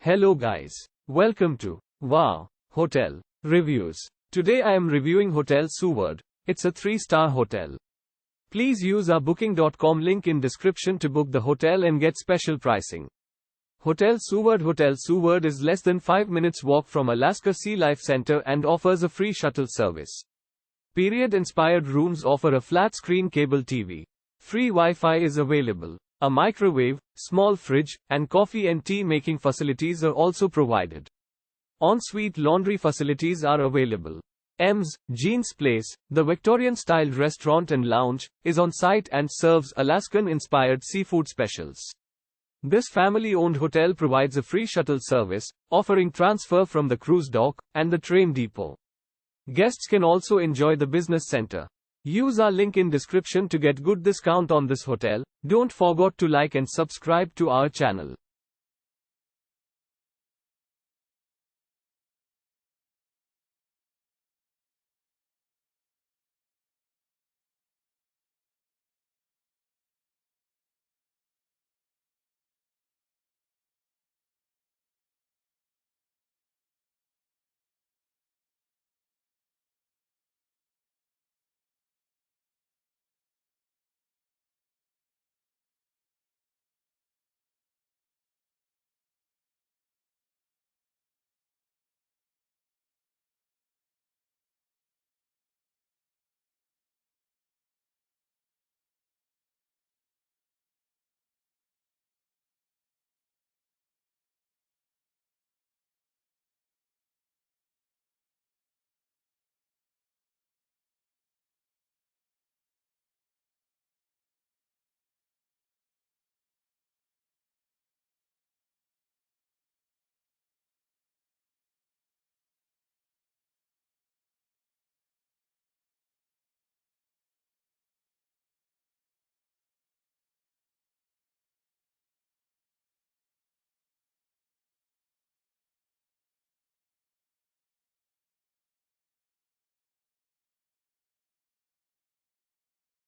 Hello guys. Welcome to Wow Hotel Reviews. Today I am reviewing Hotel Seward. It's a 3-star hotel. Please use our booking.com link in description to book the hotel and get special pricing. Hotel Seward is less than 5 minutes walk from Alaska Sea Life Center and offers a free shuttle service. Period-inspired rooms offer a flat-screen cable TV. Free Wi-Fi is available. A microwave, small fridge, and coffee and tea making facilities are also provided. En-suite laundry facilities are available. Jean's Place, the Victorian-styled restaurant and lounge, is on site and serves Alaskan-inspired seafood specials. This family-owned hotel provides a free shuttle service, offering transfer from the cruise dock and the train depot. Guests can also enjoy the business center. Use our link in description to get good discount on this hotel. Don't forget to like and subscribe to our channel.